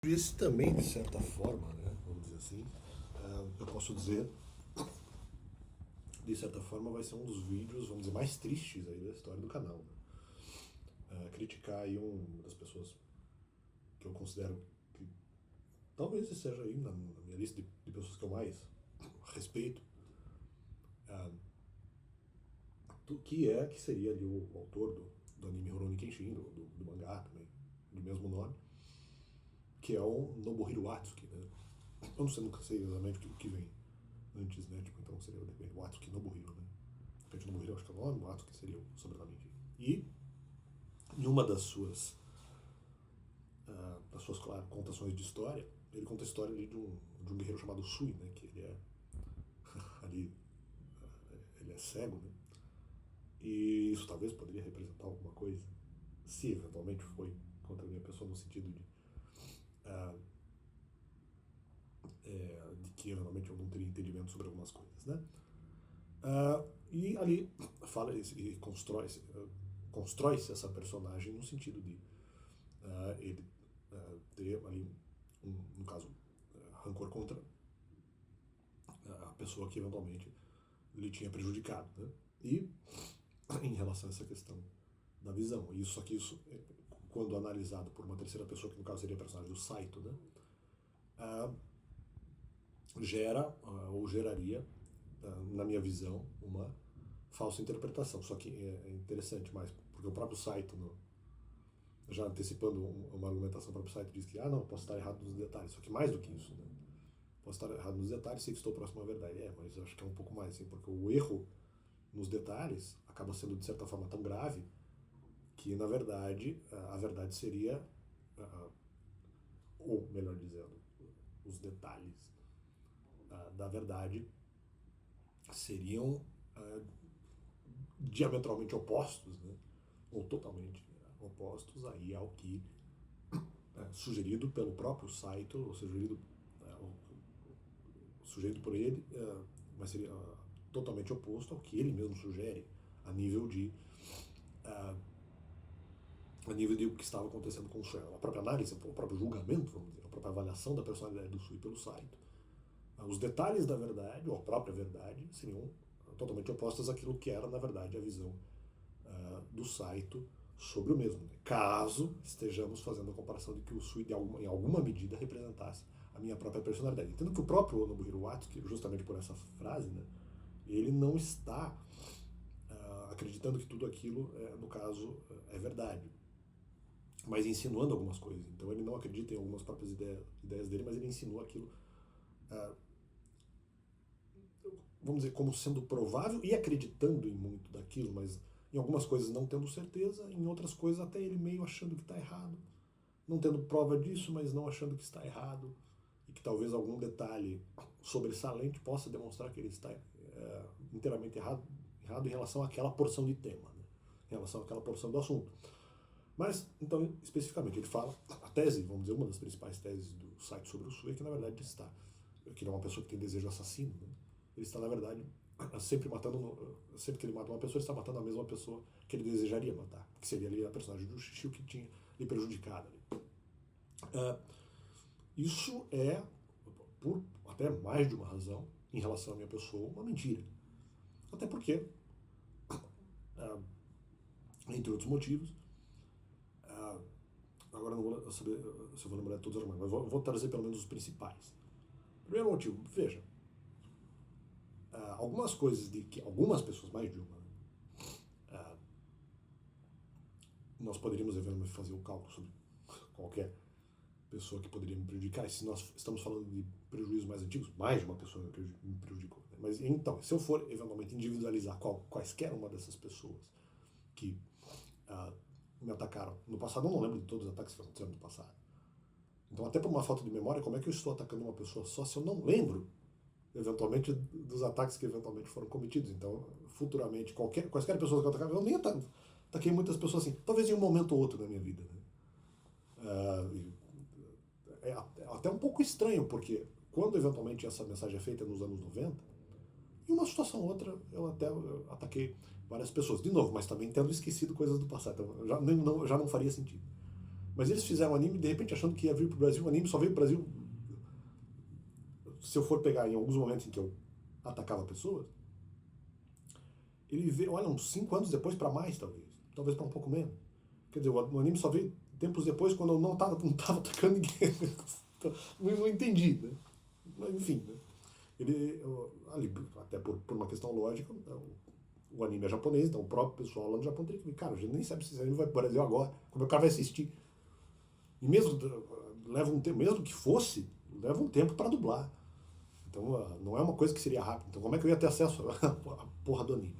Esse também, de certa forma, né, vamos dizer assim, eu posso dizer, de certa forma, vai ser um dos vídeos, vamos dizer, mais tristes aí da história do canal. Né? Criticar aí uma das pessoas que eu considero que talvez seja aí na minha lista de pessoas que eu mais respeito, que seria ali o autor do anime Rurouni Kenshin, do mangá também, do mesmo nome, que é o Nobuhiro Watsuki, né? Eu não sei, nunca sei exatamente o que vem antes, né? Tipo, então seria o Watsuki Nobuhiro, né? De repente Nobuhiro acho que é o nome, o Watsuki seria o sobrenome, enfim. E em uma das suas claro, contações de história, ele conta a história ali de um guerreiro chamado Sui, né? Que ele é ali, ele é cego, né? E isso talvez poderia representar alguma coisa, se eventualmente foi contra a minha pessoa no sentido de que eventualmente eu não teria entendimento sobre algumas coisas, né? E ali fala e constrói-se essa personagem no sentido de ele ter ali, no caso, rancor contra a pessoa que eventualmente lhe tinha prejudicado, né? E em relação a essa questão da visão, isso quando analisado por uma terceira pessoa, que no caso seria a personagem do Saito, né? Gera ou geraria, na minha visão, uma falsa interpretação. Só que é interessante mais, porque o próprio Saito, já antecipando uma argumentação, o próprio Saito diz que, não, posso estar errado nos detalhes. Só que mais do que isso, né? Posso estar errado nos detalhes, sei que estou próximo à verdade. Mas eu acho que é um pouco mais, assim, porque o erro nos detalhes acaba sendo, de certa forma, tão grave que, na verdade, a verdade seria, ou melhor dizendo, os detalhes da verdade seriam diametralmente opostos, né? Ou totalmente opostos aí ao que sugerido pelo próprio Saito, ou sugerido por ele, mas seria totalmente oposto ao que ele mesmo sugere a nível de o que estava acontecendo com o Sui. A própria análise, o próprio julgamento, vamos dizer, a própria avaliação da personalidade do Sui pelo Saito. Os detalhes da verdade, ou a própria verdade, seriam totalmente opostas àquilo que era, na verdade, a visão do Saito sobre o mesmo. Né? Caso estejamos fazendo a comparação de que o Sui, em alguma medida, representasse a minha própria personalidade. Entendo que o próprio Nobuhiro Watsuki, justamente por essa frase, né, ele não está acreditando que tudo aquilo, no caso, é verdade, mas insinuando algumas coisas. Então ele não acredita em algumas próprias ideias dele, mas ele insinua aquilo, vamos dizer, como sendo provável e acreditando em muito daquilo, mas em algumas coisas não tendo certeza, em outras coisas até ele meio achando que está errado, não tendo prova disso, mas não achando que está errado, e que talvez algum detalhe sobressalente possa demonstrar que ele está inteiramente errado em relação àquela porção de tema, né? Em relação àquela porção do assunto. Mas, então, especificamente, ele fala, a tese, vamos dizer, uma das principais teses do site sobre o Sui é que, na verdade, ele está, que ele é uma pessoa que tem desejo assassino, né? Ele está, na verdade, sempre sempre que ele mata uma pessoa, ele está matando a mesma pessoa que ele desejaria matar, que seria ali a personagem do Shishio que tinha lhe prejudicado. Ali. Isso é, por até mais de uma razão, em relação à minha pessoa, uma mentira. Até porque, entre outros motivos, agora não vou saber se eu vou lembrar de todos os argumentos, mas vou trazer pelo menos os principais. Primeiro motivo, veja, algumas coisas de que algumas pessoas, mais de uma, nós poderíamos eventualmente fazer um cálculo sobre qualquer pessoa que poderia me prejudicar. E se nós estamos falando de prejuízos mais antigos, mais de uma pessoa me prejudicou. Né? Mas então, se eu for eventualmente individualizar quaisquer uma dessas pessoas que me atacaram no passado, eu não lembro de todos os ataques que aconteceram no passado. Então, até por uma falta de memória, como é que eu estou atacando uma pessoa só se eu não lembro, eventualmente, dos ataques que eventualmente foram cometidos? Então, futuramente, quaisquer pessoas que eu atacava, eu nem ataquei muitas pessoas assim, talvez em um momento ou outro da minha vida. Né? É até um pouco estranho, porque quando eventualmente essa mensagem é feita nos anos 90, em uma situação ou outra eu até ataquei várias pessoas. De novo, mas também tendo esquecido coisas do passado. Então já não faria sentido. Mas eles fizeram anime, de repente, achando que ia vir pro Brasil. O anime só veio pro Brasil, se eu for pegar em alguns momentos em que eu atacava pessoas, ele veio, olha, uns 5 anos depois para mais, talvez. Talvez para um pouco menos. Quer dizer, o anime só veio tempos depois, quando eu não tava atacando ninguém. Então, não entendi, né? Mas, enfim, né? Ele, ali, até por uma questão lógica, o anime é japonês, então o próprio pessoal lá no Japão teria que ver, cara, a gente nem sabe se esse anime vai pro Brasil agora, como é que o cara vai assistir? E mesmo leva um tempo, mesmo que fosse, leva um tempo para dublar. Então não é uma coisa que seria rápida. Então como é que eu ia ter acesso à porra do anime?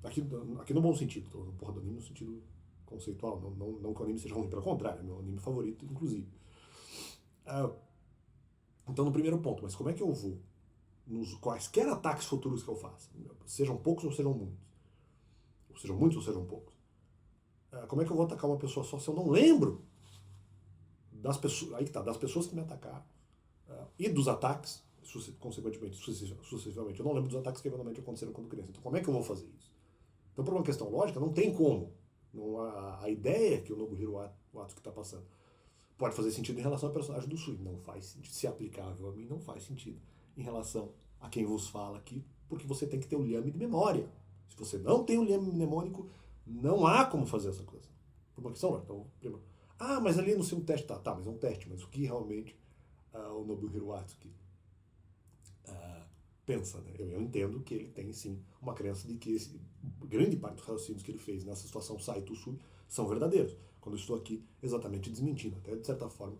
Aqui no bom sentido, tô porra do anime no sentido conceitual, não que o anime seja ruim, pelo contrário, é meu anime favorito, inclusive. Então no primeiro ponto, mas como é que eu vou nos quaisquer ataques futuros que eu faça, sejam poucos ou sejam muitos ou sejam poucos, como é que eu vou atacar uma pessoa só se eu não lembro das pessoas, aí que tá, das pessoas que me atacaram e dos ataques, consequentemente, sucessivamente. Eu não lembro dos ataques que eventualmente aconteceram quando criança. Então como é que eu vou fazer isso? Então por uma questão lógica, não tem como. Não, a ideia que o Nobuhiro Watsuki está passando pode fazer sentido em relação ao personagem do Sui. Não faz sentido. Se aplicável a mim, não faz sentido em relação a quem vos fala aqui, porque você tem que ter o liame de memória. Se você não tem o liame mnemônico, não há como fazer essa coisa. Por uma questão lógica. Então, primeiro, mas ali no seu teste, tá, mas é um teste, mas o que realmente o Nobuhiro Watsuki pensa, né? Eu entendo que ele tem sim uma crença de que grande parte dos raciocínios que ele fez nessa situação Saito Sui são verdadeiros. Quando eu estou aqui exatamente desmentindo, até de certa forma,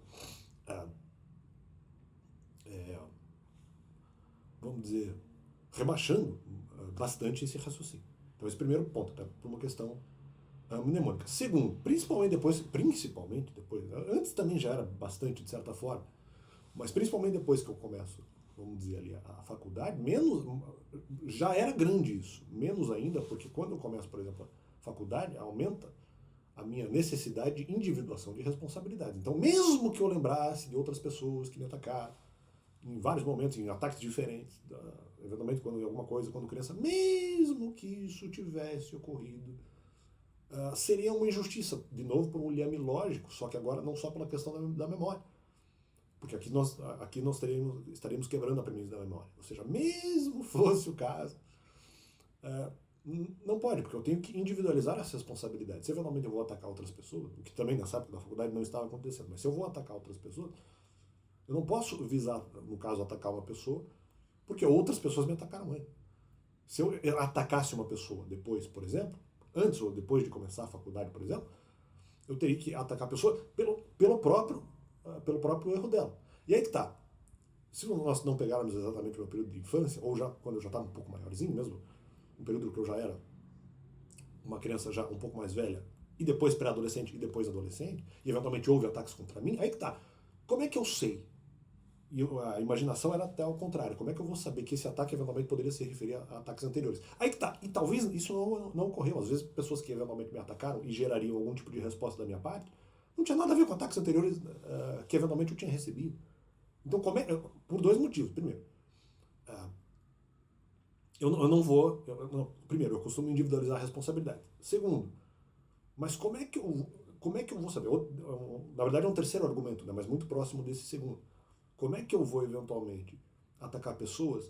vamos dizer, rebaixando bastante esse raciocínio. Então esse primeiro ponto, tá? Por uma questão mnemônica. Segundo, principalmente depois, antes também já era bastante de certa forma, mas principalmente depois que eu começo, vamos dizer ali, a faculdade, já era grande isso, menos ainda, porque quando eu começo, por exemplo, a faculdade, aumenta a minha necessidade de individuação de responsabilidade. Então, mesmo que eu lembrasse de outras pessoas que me atacaram, em vários momentos, em ataques diferentes, eventualmente quando criança, mesmo que isso tivesse ocorrido, seria uma injustiça, de novo, por um liame lógico, só que agora não só pela questão da memória. Porque aqui nós estaríamos quebrando a premissa da memória. Ou seja, mesmo fosse o caso, não pode, porque eu tenho que individualizar essa responsabilidade. Se eventualmente eu vou atacar outras pessoas, o que também nessa época da faculdade não estava acontecendo, mas se eu vou atacar outras pessoas, eu não posso visar, no caso, atacar uma pessoa, porque outras pessoas me atacaram antes. Se eu atacasse uma pessoa depois, por exemplo, antes ou depois de começar a faculdade, por exemplo, eu teria que atacar a pessoa pelo próprio erro dela. E aí que tá. Se nós não pegarmos exatamente o meu período de infância, ou já quando eu já estava um pouco maiorzinho mesmo, um período que eu já era uma criança já um pouco mais velha, e depois pré-adolescente e depois adolescente, e eventualmente houve ataques contra mim, aí que tá. Como é que eu sei? E a imaginação era até ao contrário. Como é que eu vou saber que esse ataque eventualmente poderia se referir a ataques anteriores? Aí que tá. E talvez isso não ocorreu. Às vezes pessoas que eventualmente me atacaram e gerariam algum tipo de resposta da minha parte, não tinha nada a ver com ataques anteriores que eventualmente eu tinha recebido. Então, por dois motivos. Primeiro, eu não vou... primeiro, eu costumo individualizar a responsabilidade. Segundo, mas como é que eu vou saber? Na verdade, é um terceiro argumento, né, mas muito próximo desse segundo. Como é que eu vou, eventualmente, atacar pessoas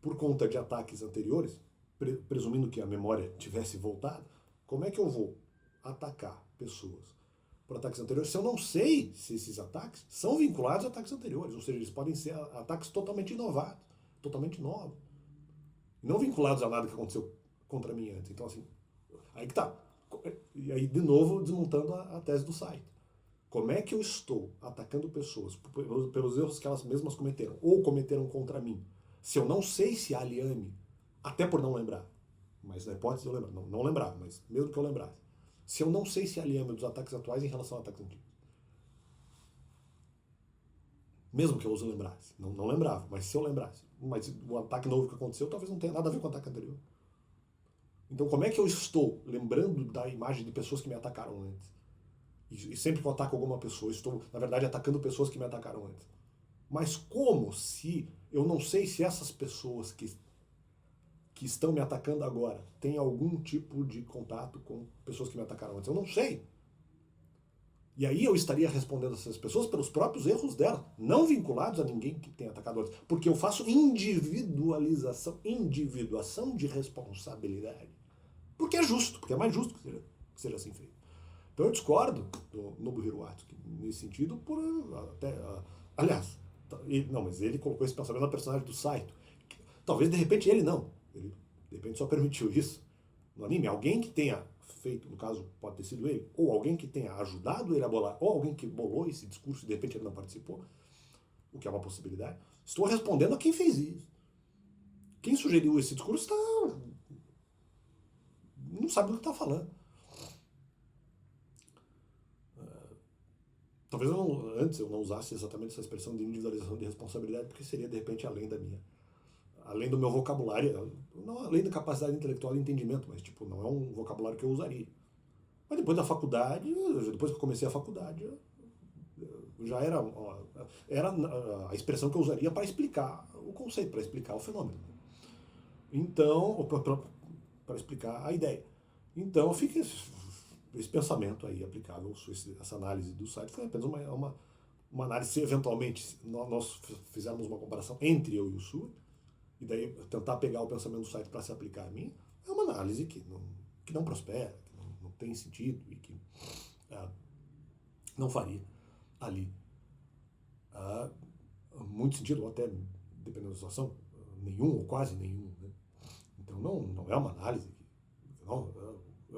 por conta de ataques anteriores, presumindo que a memória tivesse voltado? Como é que eu vou atacar pessoas por ataques anteriores se eu não sei se esses ataques são vinculados a ataques anteriores? Ou seja, eles podem ser ataques totalmente inovados, totalmente novos, não vinculados a nada que aconteceu contra mim antes. Então, assim, aí que tá. E aí, de novo, desmontando a tese do site. Como é que eu estou atacando pessoas pelos erros que elas mesmas cometeram, ou cometeram contra mim, se eu não sei se há liame, até por não lembrar, mas na hipótese eu lembro, não lembrava, mas mesmo que eu lembrasse, se eu não sei se há liame dos ataques atuais em relação a ataques antigos, mesmo que eu os lembrasse, não lembrava, mas se eu lembrasse, mas o ataque novo que aconteceu talvez não tenha nada a ver com o ataque anterior. Então como é que eu estou lembrando da imagem de pessoas que me atacaram antes? E sempre que eu ataco alguma pessoa, estou, na verdade, atacando pessoas que me atacaram antes. Mas como se eu não sei se essas pessoas que estão me atacando agora têm algum tipo de contato com pessoas que me atacaram antes? Eu não sei. E aí eu estaria respondendo essas pessoas pelos próprios erros delas, não vinculados a ninguém que tenha atacado antes. Porque eu faço individuação de responsabilidade. Porque é justo, porque é mais justo que seja assim feito. Então eu discordo do Nobuhiro Watsuki nesse sentido, por até. Aliás, não, mas ele colocou esse pensamento na personagem do Saito. Talvez de repente ele não. Ele de repente só permitiu isso no anime. Alguém que tenha feito, no caso pode ter sido ele, ou alguém que tenha ajudado ele a bolar, ou alguém que bolou esse discurso e de repente ele não participou, o que é uma possibilidade. Estou respondendo a quem fez isso. Quem sugeriu esse discurso não sabe do que está falando. Talvez antes eu não usasse exatamente essa expressão de individualização de responsabilidade, porque seria de repente além do meu vocabulário, não além da capacidade intelectual e entendimento, mas tipo, não é um vocabulário que eu usaria. Mas depois da faculdade, depois que eu comecei a faculdade, já era a expressão que eu usaria para explicar o conceito, para explicar o fenômeno. Então, para explicar a ideia. Então fica esse pensamento aí aplicável, essa análise do site foi apenas uma análise, se eventualmente nós fizermos uma comparação entre eu e o Sue, e daí tentar pegar o pensamento do site para se aplicar a mim, é uma análise que não prospera, que não tem sentido e que não faria ali muito sentido, ou até, dependendo da situação, nenhum ou quase nenhum. Né? Então não é uma análise.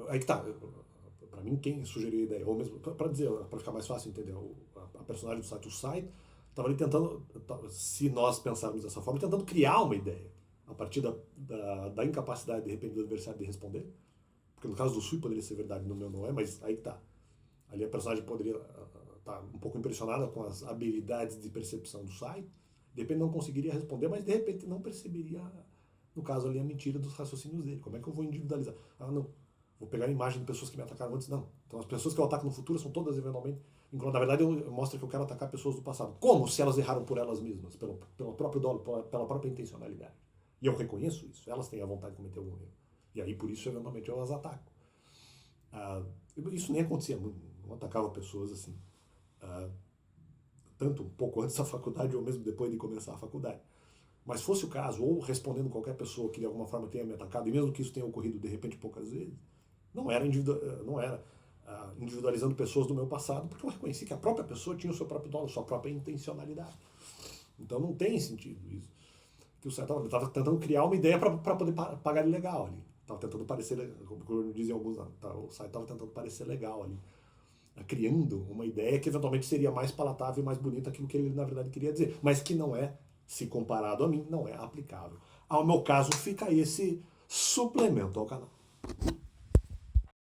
Aí que tá. Para mim, quem sugeriu a ideia, ou mesmo para ficar mais fácil entender, a personagem do site, o site, estava ali tentando, se nós pensarmos dessa forma, tentando criar uma ideia a partir da incapacidade, de repente, do adversário de responder. Porque no caso do Sui poderia ser verdade, no meu não é, mas aí que tá. Ali a personagem poderia estar um pouco impressionada com as habilidades de percepção do site, de repente não conseguiria responder, mas de repente não perceberia, no caso ali, a mentira dos raciocínios dele. Como é que eu vou individualizar? Não. Vou pegar a imagem de pessoas que me atacaram antes, não. Então as pessoas que eu ataco no futuro são todas eventualmente. Na verdade, mostra que eu quero atacar pessoas do passado. Como se elas erraram por elas mesmas, pelo próprio dolo, pela própria intencionalidade. E eu reconheço isso. Elas têm a vontade de cometer algum erro. E aí, por isso, eventualmente, eu as ataco. Isso nem acontecia. Não atacava pessoas assim. Tanto um pouco antes da faculdade ou mesmo depois de começar a faculdade. Mas fosse o caso, ou respondendo qualquer pessoa que de alguma forma tenha me atacado, e mesmo que isso tenha ocorrido de repente poucas vezes, não era individualizando pessoas do meu passado, porque eu reconheci que a própria pessoa tinha o seu próprio dolo, sua própria intencionalidade. Então não tem sentido isso. Que o Sérgio estava tentando criar uma ideia para poder pagar ele legal ali. Estava tentando parecer, como dizem alguns, o Sérgio estava tentando parecer legal ali. Criando uma ideia que eventualmente seria mais palatável e mais bonita aquilo que ele na verdade queria dizer, mas que não é, se comparado a mim, não é aplicável. Ao meu caso, fica esse suplemento ao canal.